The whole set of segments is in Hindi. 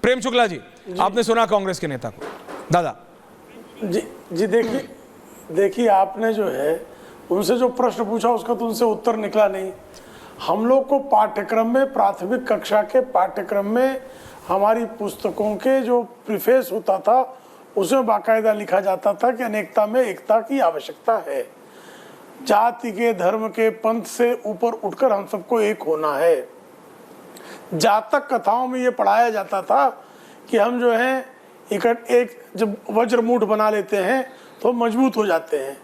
प्रेम शुक्ला जी, आपने सुना कांग्रेस के नेता को। दादा जी देखिए आपने जो है उनसे जो प्रश्न पूछा उसका तो उनसे उत्तर निकला नहीं। हम लोग को पाठ्यक्रम में, प्राथमिक कक्षा के पाठ्यक्रम में हमारी पुस्तकों के जो प्रीफेस होता था उसमें बाकायदा लिखा जाता था कि अनेकता में एकता की आवश्यकता है, जाति के, धर्म के, पंथ से ऊपर उठकर हम सबको एक होना है। जातक कथाओं में ये पढ़ाया जाता था कि हम जो है एक जब वज्रमूठ बना लेते हैं तो मजबूत हो जाते हैं।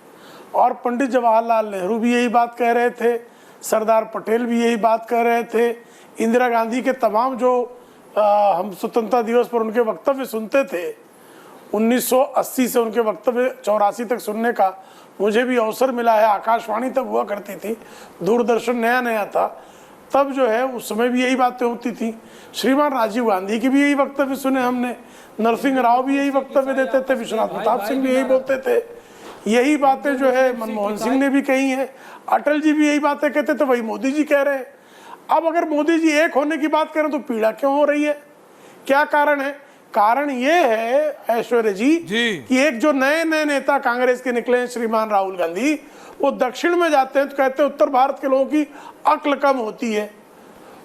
और पंडित जवाहरलाल नेहरू भी यही बात कह रहे थे, सरदार पटेल भी यही बात कह रहे थे, इंदिरा गांधी के तमाम जो हम स्वतंत्रता दिवस पर उनके वक्तव्य सुनते थे, 1980 से उनके वक्तव्य 84 तक सुनने का मुझे भी अवसर मिला है। आकाशवाणी तब हुआ करती थी, दूरदर्शन नया नया था, तब जो है उस समय भी यही बातें होती थी। श्रीमान राजीव गांधी की भी यही वक्तव्य सुने हमने, नरसिंह राव भी यही वक्तव्य देते थे, विश्वनाथ प्रताप सिंह भी यही बोलते थे, यही बातें जो है मनमोहन सिंह ने भी कही हैं, अटल जी भी यही बातें कहते थे, वही मोदी जी कह रहे हैं। अब अगर मोदी जी एक होने की बात करें तो पीड़ा क्यों हो रही है, क्या कारण है? कारण ये है ऐश्वर्या जी कि एक जो नए नए नेता कांग्रेस के निकले हैं, श्रीमान राहुल गांधी, वो दक्षिण में जाते हैं तो कहते हैं उत्तर भारत के लोगों की अक्ल कम होती है।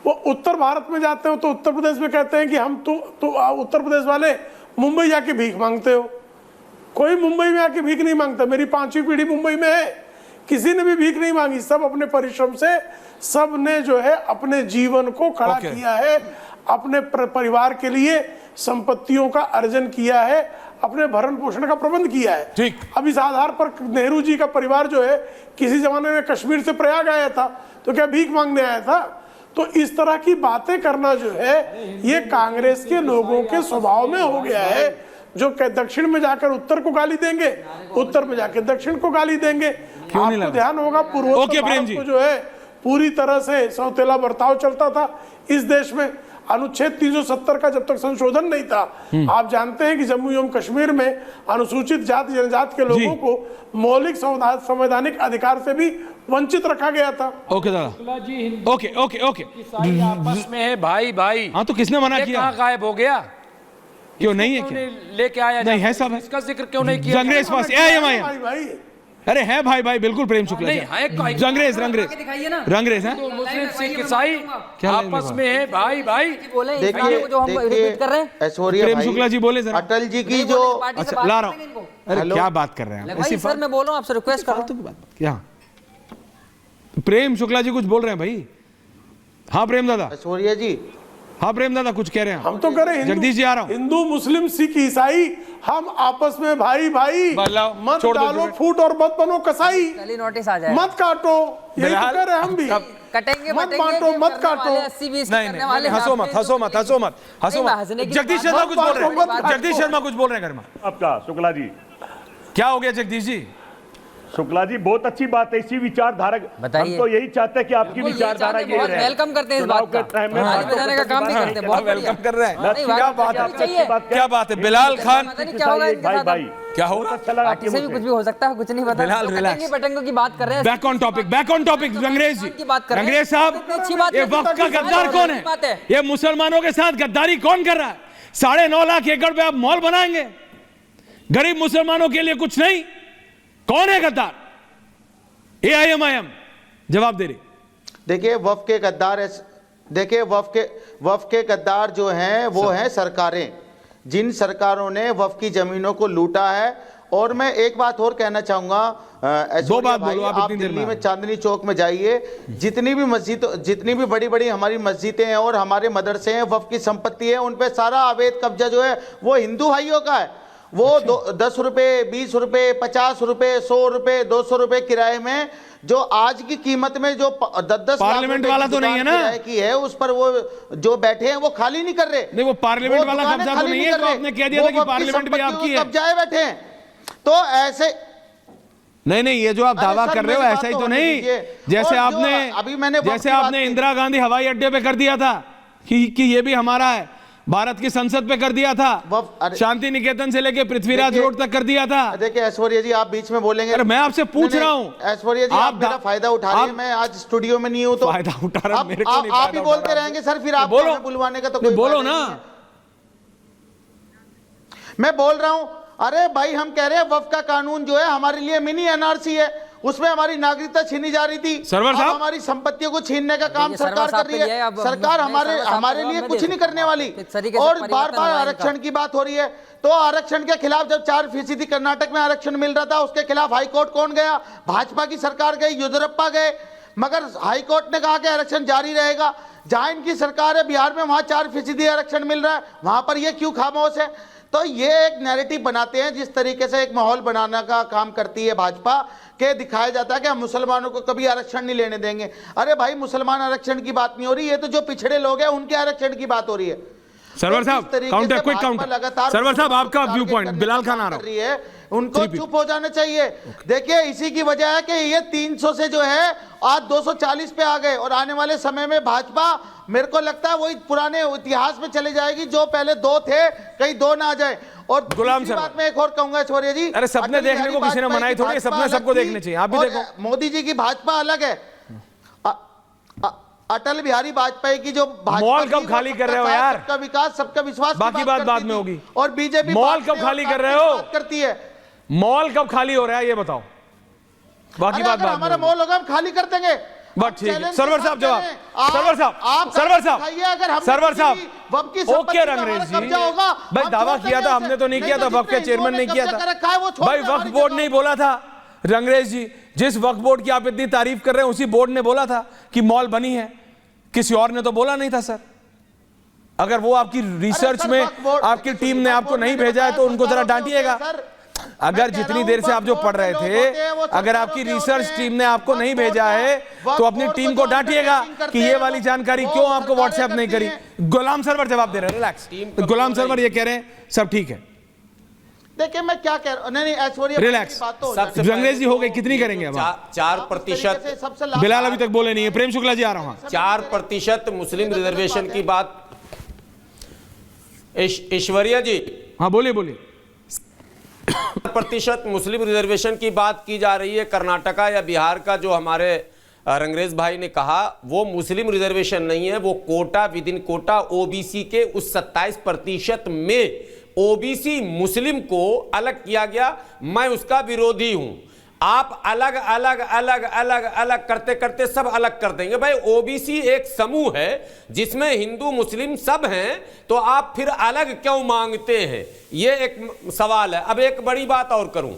वो उत्तर भारत में जाते हो तो उत्तर प्रदेश में कहते हैं कि हम तो उत्तर प्रदेश वाले मुंबई जाके भीख मांगते हो। कोई मुंबई में आके भीख नहीं मांगता, मेरी 5वीं पीढ़ी मुंबई में है, किसी ने भी भीख नहीं मांगी, सब अपने परिश्रम से, सब ने जो है अपने जीवन को खड़ा किया है, अपने परिवार के लिए संपत्तियों का अर्जन किया है, अपने भरण पोषण का प्रबंध किया है। ठीक। अब इस आधार पर नेहरू जी का परिवार जो है किसी जमाने में कश्मीर से प्रयाग आया था तो क्या भीख मांगने आया था? तो इस तरह की बातें करना जो है ये कांग्रेस के लोगों के स्वभाव में हो गया है, जो दक्षिण में जाकर उत्तर को गाली देंगे, उत्तर में जाकर दक्षिण को गाली देंगे। आपको ध्यान होगा पूर्वोत्तर भारत को जो है पूरी तरह से सौतेला बर्ताव चलता था इस देश में। अनुच्छेद 370 का जब तक संशोधन नहीं था, आप जानते हैं कि जम्मू एवं कश्मीर में अनुसूचित जाति जनजाति के लोगों को मौलिक संवैधानिक अधिकार से भी वंचित रखा गया था। ओके दादा, ओके ओके ओके, आपस में है भाई भाई। हाँ तो किसने मना किया? कहाँ गायब हो गया? क्यों नहीं है? क्या लेके आया नहीं है? सब इसका जिक्र क्यों नहीं किया? कांग्रेस पास भाई, अरे है भाई भाई, बिल्कुल प्रेम शुक्ला जी, रंगरेज रंगरेज है, मुस्लिम सिख ईसाई आपस में है भाई भाई। देखिए प्रेम शुक्ला जी बोले जरा, अटल जी की जो, अच्छा ला रहा हूँ। अरे क्या बात कर रहे हैं भाई? सर मैं बोल रहा हूँ, आपसे रिक्वेस्ट कर रहा हूँ। क्या प्रेम शुक्ला जी कुछ बोल रहे हैं भाई? हाँ प्रेम दादा, ऐश्वर्या जी, हाँ प्रेम दादा कुछ कह रहे हैं? हम तो कह रहे हैं जगदीश जी आ रहा हूँ। हिंदू मुस्लिम सिख ईसाई हम आपस में भाई भाई, मत डालो फूट और मत बनो कसाई, नोटिस आ जाए, मत काटो, यही तो कह रहे हैं हम भी, कटेंगे मत बांटो मत काटो। नहीं, हंसो मत हंसो मत हंसो मत हंसो मत। जगदीश शर्मा कुछ बोल रहे हैं, जगदीश शर्मा कुछ बोल रहे हैं घर में। आपका शुक्ला जी, क्या हो गया जगदीश जी? शुक्ला जी बहुत अच्छी बात है, इसी विचारधारा, हम तो यही चाहते हैं कि आपकी विचारधारा ये रहे। वेलकम करते हैं इस बात का, बजाने का काम नहीं करते, बहुत वेलकम कर रहे हैं। क्या बात है, क्या बात है? बिलाल खान क्या होगा भाई भाई, क्या होगा? पार्टी से भी कुछ भी हो सकता है, कुछ नहीं पता। बिलाल रिलैक्स, बटंगों की बात कर रहे हैं। बैक ऑन टॉपिक रंगरेज जी, रंगरेज साहब, ये वक्त का गद्दार कौन है? ये मुसलमानों के साथ गद्दारी कौन कर रहा है? 9.5 लाख एकड़ पे आप मॉल बनाएंगे, गरीब मुसलमानों के लिए कुछ नहीं। कौन है गद्दार? AIM जवाब दे रही। देखिए वफ के गद्दार, देखिए वफ के गद्दार जो हैं वो हैं सरकारें, जिन सरकारों ने वफ की जमीनों को लूटा है। और मैं एक बात और कहना चाहूंगा, दो बात बोलो आप दिल्ली में चांदनी चौक में जाइए, जितनी भी बड़ी बड़ी हमारी मस्जिदें हैं और हमारे मदरसे हैं, वफ की संपत्ति है, उन पे सारा अवैध कब्जा जो है वो हिंदू भाइयों का है। वो 10 रुपए, 20 रुपए, 50 रुपए, 100 रुपए, 200 रुपए किराए में, जो आज की कीमत में जो 10-10 पार्लियामेंट वाला तो नहीं है ना की है, उस पर वो जो बैठे हैं वो खाली नहीं कर रहे। नहीं, वो पार्लियामेंट वाला कब्जा तो नहीं है, तो आपने कह दिया था कि पार्लियामेंट भी आपकी है, कब्जाए बैठे हैं। तो ऐसे नहीं, ये जो आप दावा कर रहे हो ऐसा ही तो नहीं। जैसे आपने इंदिरा गांधी हवाई अड्डे पे कर दिया था कि ये भी हमारा है, भारत की संसद पे कर दिया था, शांति निकेतन से लेके पृथ्वीराज रोड तक कर दिया था। देखिए ऐश्वर्या जी, आप बीच में बोलेंगे। अरे मैं आपसे पूछ रहा हूँ ऐश्वर्या जी, आप मेरा फायदा उठा रहे हैं, मैं आज स्टूडियो में नहीं हूँ तो फायदा उठा रहा हूँ। आप ही बोलते रहेंगे सर, फिर आप बुलवाने का तो बोलो ना। मैं बोल रहा हूं, अरे भाई हम कह रहे हैं वक्फ का कानून जो है हमारे लिए मिनी एनआरसी है, उसमें हमारी नागरिकता छीनी जा रही थी, सरवर साहब, हमारी संपत्तियों को छीनने का काम ये सरकार सरवर कर रही साहब पे ये है। अब सरकार मैं हमारे सरवर साहब हमारे का लिए मैं कुछ दे नहीं दूं। करने वाली। किस तरीके से और परिवर्तन बार बार हुआ इनका? आरक्षण की बात हो रही है, तो आरक्षण के खिलाफ जब 4% कर्नाटक में आरक्षण मिल रहा था, उसके खिलाफ हाईकोर्ट कौन गया? भाजपा की सरकार गई, येदियुरप्पा गए, मगर हाईकोर्ट ने कहा कि आरक्षण जारी रहेगा। जहां इनकी सरकार है बिहार में, वहां 4% आरक्षण मिल रहा है, वहां पर ये क्यों खामोश है? तो ये एक नैरेटिव बनाते हैं, जिस तरीके से एक माहौल बनाने का काम करती है भाजपा, के दिखाया जाता है कि हम मुसलमानों को कभी आरक्षण नहीं लेने देंगे। अरे भाई, मुसलमान आरक्षण की बात नहीं हो रही, ये तो जो पिछड़े लोग हैं उनके आरक्षण की बात हो रही है। सरवर साहब, जिस तरीके काउंटर, से क्विक भाजपा काउंटर। लगातार सरवर साहब, आपका टारगेट व्यू पॉइंट, करने बिलाल का खान आ काम रहा कर हूं। रही है, उनको चुप हो जाना चाहिए। देखिए, इसी की वजह है कि ये 300 से जो है आज 240 पे आ गए, और आने वाले समय में भाजपा, मेरे को लगता है वही पुराने इतिहास में चले जाएगी, जो पहले 2 थे कहीं 2 ना आ जाए। और गुलाम दूसरी सर, बात मैं एक और कहूंगा ऐश्वर्या जी, अरे सपने अटल देखने बिहारी को किसी ने वाजपेयी मनाई की थोड़ी है, भाजपा सपने अलग सबको थी, देखने चाहिए। आप भी और देखो, मोदी जी की भाजपा अलग है। अटल बिहारी वाजपेयी की जो भाजपा मॉल थी, कब वो खाली सबका कर रहे हो साथ, यार? सबका विकास, सबका विश्वास की बाकी बात करती बाद में थी। होगी। और बीजेपी मॉल कब खाली कर रहे हो? करती है। मॉल कब खाली हो रहा है ये बताओ, बाकी बात अगर बाद हमारा में। मॉल होगा हम खाली कर देंगे। बस ठीक है। चैलेंज सरवर के साहब साथ जवाब, करें। आप- सरवर साहब, आप सरवर साहब, दिखाइए, अगर हमने सरवर किसी साहब, वक्फ की ओके संपत्ति पर रंगरेज हमारा जी, कब्जा होगा, भाई हम दावा छोड़ किया देंगे था, उसे। हमने तो नहीं किया था, तो वक्फ के जितने चेयरमैन ने हिंदुओं किया कब्जा था कर रखा है, वो छोड़ भाई। दे वक्फ हमारी बोर्ड जगह। नहीं बोला था रंगरेज जी, जिस वक्फ बोर्ड की आप इतनी तारीफ कर रहे हैं, उसी बोर्ड ने बोला था कि मॉल बनी है, किसी और ने तो बोला नहीं था सर। अगर वो आपकी रिसर्च सर, में वक्फ बोर्ड- आपकी टीम ने आपको नहीं भेजा है तो उनको जरा डांटिएगा। अगर जितनी देर से आप जो पढ़ रहे थे, अगर आपकी रिसर्च टीम ने आपको नहीं भेजा है तो अपनी टीम को डांटिएगा कि ये वाली जानकारी क्यों आपको व्हाट्सएप नहीं करी। गुलाम सरवर जवाब दे रहे हैं, रिलैक्स। गुलाम सरवर ये कह रहे हैं सब ठीक है, देखिए मैं क्या कह रहा हूं, नहीं ऐश्वर्या रिलैक्स। अंग्रेजी हो गई, कितनी करेंगे अब आप? 4%। बिलाल अभी तक बोले नहीं है। प्रेम शुक्ला जी आ रहा हूं। 4% मुस्लिम रिजर्वेशन की बात ऐश्वर्या जी, हाँ बोलिए बोलिए। 4% मुस्लिम रिजर्वेशन की बात की जा रही है। कर्नाटका या बिहार का जो हमारे रंगरेज भाई ने कहा, वो मुस्लिम रिजर्वेशन नहीं है, वो quota within quota OBC के उस 27% में ओबीसी मुस्लिम को अलग किया गया। मैं उसका विरोधी हूं। आप अलग अलग अलग अलग अलग करते करते सब अलग कर देंगे। भाई ओबीसी एक समूह है जिसमें हिंदू मुस्लिम सब हैं, तो आप फिर अलग क्यों मांगते हैं? ये एक सवाल है। अब एक बड़ी बात और करूं,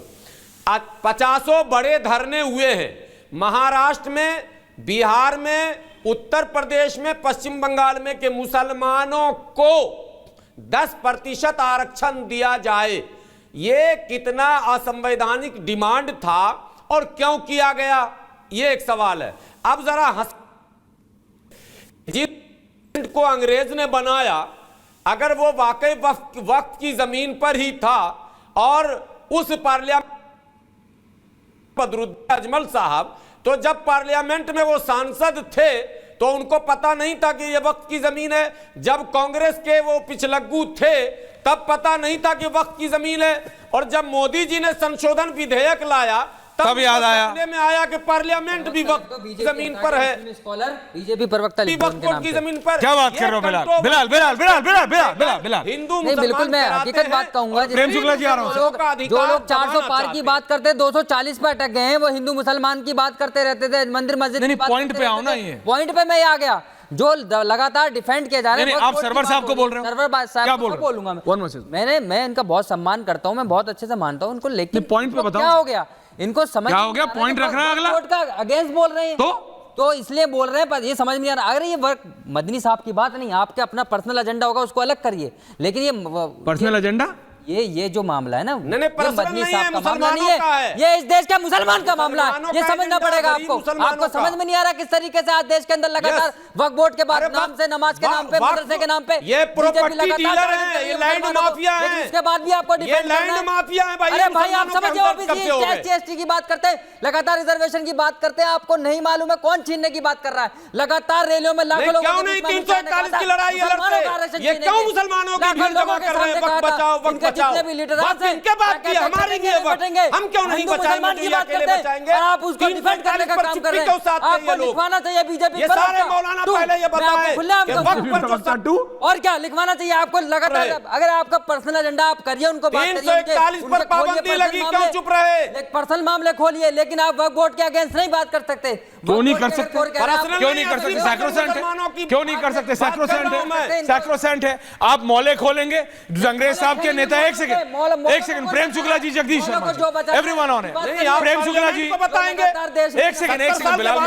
50 बड़े धरने हुए हैं महाराष्ट्र में, बिहार में, उत्तर प्रदेश में, पश्चिम बंगाल में, के मुसलमानों को 10% आरक्षण दिया जाए। ये कितना असंवैधानिक डिमांड था और क्यों किया गया, ये एक सवाल है। अब जरा जिस को अंग्रेज ने बनाया, अगर वो वाकई वक्त की जमीन पर ही था और उस पार्लियामेंट बदरुद्दीन अजमल साहब, तो जब पार्लियामेंट में वो सांसद थे तो उनको पता नहीं था कि ये वक्त की जमीन है। जब कांग्रेस के वो पिछलग्गू थे तब पता नहीं था कि वक्त की जमीन है। और जब मोदी जी ने संशोधन विधेयक लाया तब याद आया, में आया कि पार्लियामेंट भी वक्त जमीन पर है, स्कॉलर बीजेपी प्रवक्ता वक्त की जमीन पर। क्या बात कर रहे हो बिलाल? बिलाल बिलाल बिलाल बिलाल बिलाल बिलाल बिलाल हिंदू नहीं, बिल्कुल मैं हकीकत बात कहूंगा। प्रेम शुक्ला जी आ रहा हूं। जो लोग 400 पार की बात करते, 240 पे अटक गए हैं, वो हिंदू मुसलमान की बात करते रहते थे, मंदिर मस्जिद नहीं, की बात पॉइंट करते पे आओ रहते ना थे। ये। पॉइंट पे मैं आ गया। जो लगातार डिफेंड किया जा रहा है, नहीं, आप सरवर साहब को बोल रहे हो? सरवर साहब क्या को बोल रहे हो? बोलूंगा मैं। One message। मैं इनका बहुत सम्मान करता हूं, मैं बहुत अच्छे से मानता हूं उनको, लेकिन पॉइंट पे बताओ। क्या हो गया इनको समझ क्या हो गया? नहीं आ रहा पॉइंट कि रख रहा है अगला? वक्फ बोर्ड का अगेंस्ट बोल रहे हैं तो इसलिए बोल रहे हैं, पर ये समझ में नहीं आ रहा। अगर ये वर्क मदनी साहब की बात नहीं, आपके अपना पर्सनल एजेंडा होगा, उसको अलग करिए, लेकिन ये पर्सनल एजेंडा, ये जो मामला है ना, नहीं, ये पर्सनल मदनी नहीं साहब है, का मामला नहीं मुसलमानों का है, है। ये इस देश के मुसलमान का मामला है। मुसलमानों ये का समझना एजेंडा, पड़ेगा गरीब आपको। मुसलमानों आपको का। समझ में नहीं आ रहा किस तरीके से आज देश के अंदर लगातार वक्फ बोर्ड के बाद अरे नाम से, नमाज के नाम पे, वक्फ- मदरसे के नाम पे ये बीजेपी प्रॉपर्टी लगातार डीलर टारगेट हैं, कर रही ये है लैंड मुसलमानों को। माफिया हैं। लेकिन उसके बाद भी आपको ये डिफेंड लैंड करना है। माफिया हैं भाई, अरे ये भाई, आप मुसलमानों समझिए, के हमदर्द ओबीसी कब से हो गए? एसटी की बात करते हैं, लगातार रिजर्वेशन की बात करते हैं, आपको नहीं मालूम है कौन छीनने की बात कर रहा है। लगातार रैलियों में लाखों लोगों क्यों नहीं 341 की लड़ाई ये लड़ते? ये क्यों मुसलमानों की भीड़ जमा कर रहे हैं? वक्त बचाओ, वक्त बचाओ। बचाओ। जितने भी लीडर वक्त इनके बात की, हमारी नहीं है वक्त। हम क्यों नहीं बचाएंगे, की बात अकेले करते हैं बचाएंगे? और आप उसको डिफेंड करने का काम कर रहे हैं। आपको लिखवाना चाहिए बीजेपी ये सारे मौलाना पहले ये बताएं कि वक्त पर जो और क्या लिखवाना चाहिए आपको लगातार। अगर आपका पर्सनल एजेंडा आप करिए, उनको बात करिए, 341 पर पाबंदी लगी, क्यों चुप रहे? पर्सनल मामले खोलिए, लेकिन आप वक्फ बोर्ड के अगेंस्ट नहीं बात कर सकते। क्यों नहीं कर सकते? पर्सनल क्यों नहीं कर सकते? सैक्रोसेंट है, क्यों नहीं कर सकते? सैक्रोसेंट है, सैक्रोसेंट है। आप मौले खोलेंगे, अंग्रेज साहब के नेता, एक second, Prem Shukla ji, Jagdish Sharma, everyone on है, प्रेम शुक्ला जी, बताएंगे। एक सेकंड बिलाल।